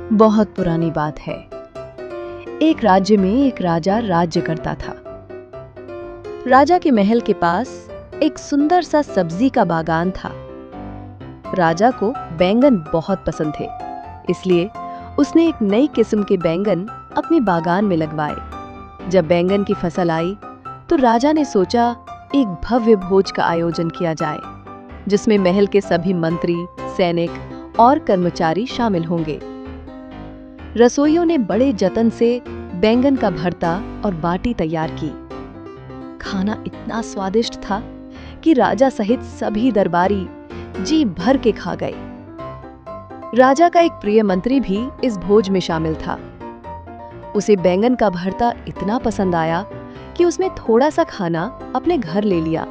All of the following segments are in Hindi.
बहुत पुरानी बात है। एक राज्य में एक राजा राज्य करता था। राजा के महल के पास एक सुंदर सा सब्जी का बागान था। राजा को बैंगन बहुत पसंद थे, इसलिए उसने एक नई किस्म के बैंगन अपने बागान में लगवाए। जब बैंगन की फसल आई तो राजा ने सोचा एक भव्य भोज का आयोजन किया जाए, जिसमें महल के सभी मंत्री, सैनिक और कर्मचारी शामिल होंगे। रसोइयों ने बड़े जतन से बैंगन का भरता और बाटी तैयार की। खाना इतना स्वादिष्ट था कि राजा सहित सभी दरबारी जी भर के खा गए। राजा का एक प्रिय मंत्री भी इस भोज में शामिल था। उसे बैंगन का भरता इतना पसंद आया कि उसने थोड़ा सा खाना अपने घर ले लिया।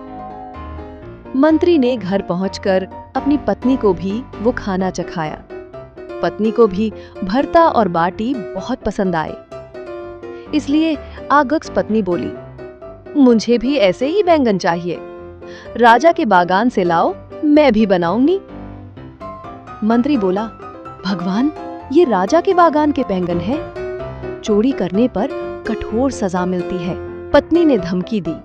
मंत्री ने घर पहुंचकर अपनी पत्नी को भी वो खाना चखाया। पत्नी को भी भरता और बाटी बहुत पसंद आए, इसलिए आगक्स पत्नी बोली, मुझे भी ऐसे ही बैंगन चाहिए। राजा के बागान से लाओ, मैं भी बनाऊंगी। मंत्री बोला, भगवान, ये राजा के बागान के बैंगन हैं। चोरी करने पर कठोर सजा मिलती है। पत्नी ने धमकी दी,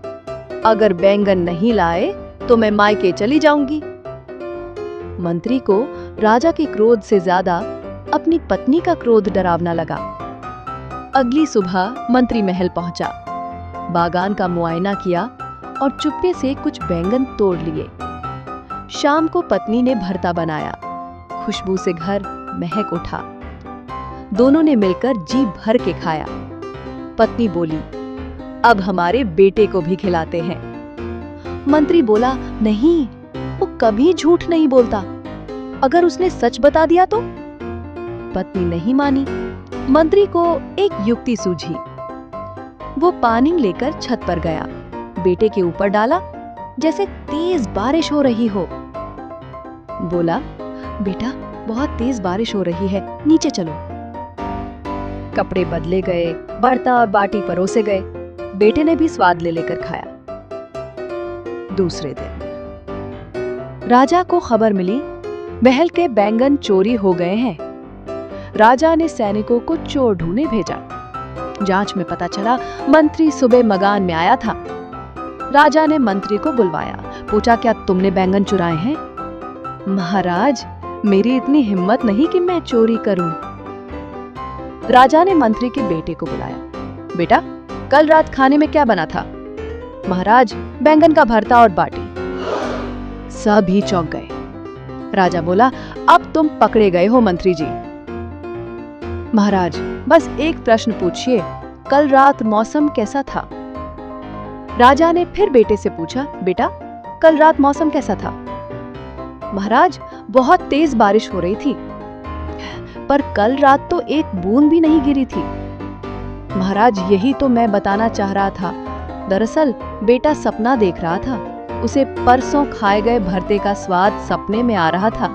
अगर बैंगन नहीं लाए तो मैं मायके चली जाऊंगी। मंत्री को राजा के क्रोध से ज्यादा अपनी पत्नी का क्रोध डरावना लगा। अगली सुबह मंत्री महल पहुंचा, बागान का मुआयना किया और चुप्पे से कुछ बैंगन तोड़ लिए। शाम को पत्नी ने भरता बनाया। खुशबू से घर महक उठा। दोनों ने मिलकर जी भर के खाया। पत्नी बोली, अब हमारे बेटे को भी खिलाते हैं। मंत्री बोला, नहीं, वो कभी झूठ नहीं बोलता। अगर उसने सच बता दिया तो? पत्नी नहीं मानी। मंत्री को एक युक्ति सूझी। वो पानी लेकर छत पर गया, बेटे के ऊपर डाला जैसे तेज बारिश हो रही हो। बोला, बेटा, बहुत तेज बारिश हो रही है, नीचे चलो। कपड़े बदले गए, भरता और बाटी परोसे गए। बेटे ने भी स्वाद ले लेकर खाया। दूसरे दिन राजा को खबर मिली, महल के बैंगन चोरी हो गए हैं। राजा ने सैनिकों को चोर ढूंढने भेजा। जांच में पता चला मंत्री सुबह मगान में आया था। राजा ने मंत्री को बुलवाया, पूछा, क्या तुमने बैंगन चुराए हैं? महाराज, मेरी इतनी हिम्मत नहीं कि मैं चोरी करूं। राजा ने मंत्री के बेटे को बुलाया, बेटा, कल रात खाने में क्या बना था? महाराज, बैंगन का भरता और बाटी। सभी चौंक गए। राजा बोला, अब तुम पकड़े गए हो मंत्री जी। महाराज, बस एक प्रश्न पूछिए, कल रात मौसम कैसा था? राजा ने फिर बेटे से पूछा, बेटा, कल रात मौसम कैसा था? महाराज, बहुत तेज बारिश हो रही थी, पर कल रात तो एक बूंद भी नहीं गिरी थी। महाराज, यही तो मैं बताना चाह रहा था। दरअसल बेटा सपना देख रहा था। उसे परसों खाए गए भरते का स्वाद सपने में आ रहा था।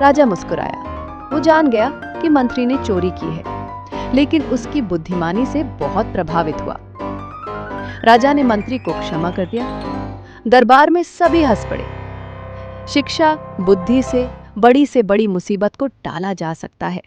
राजा मुस्कुराया। वो जान गया कि मंत्री ने चोरी की है, लेकिन उसकी बुद्धिमानी से बहुत प्रभावित हुआ। राजा ने मंत्री को क्षमा कर दिया। दरबार में सभी हंस पड़े। शिक्षा, बुद्धि से बड़ी मुसीबत को टाला जा सकता है।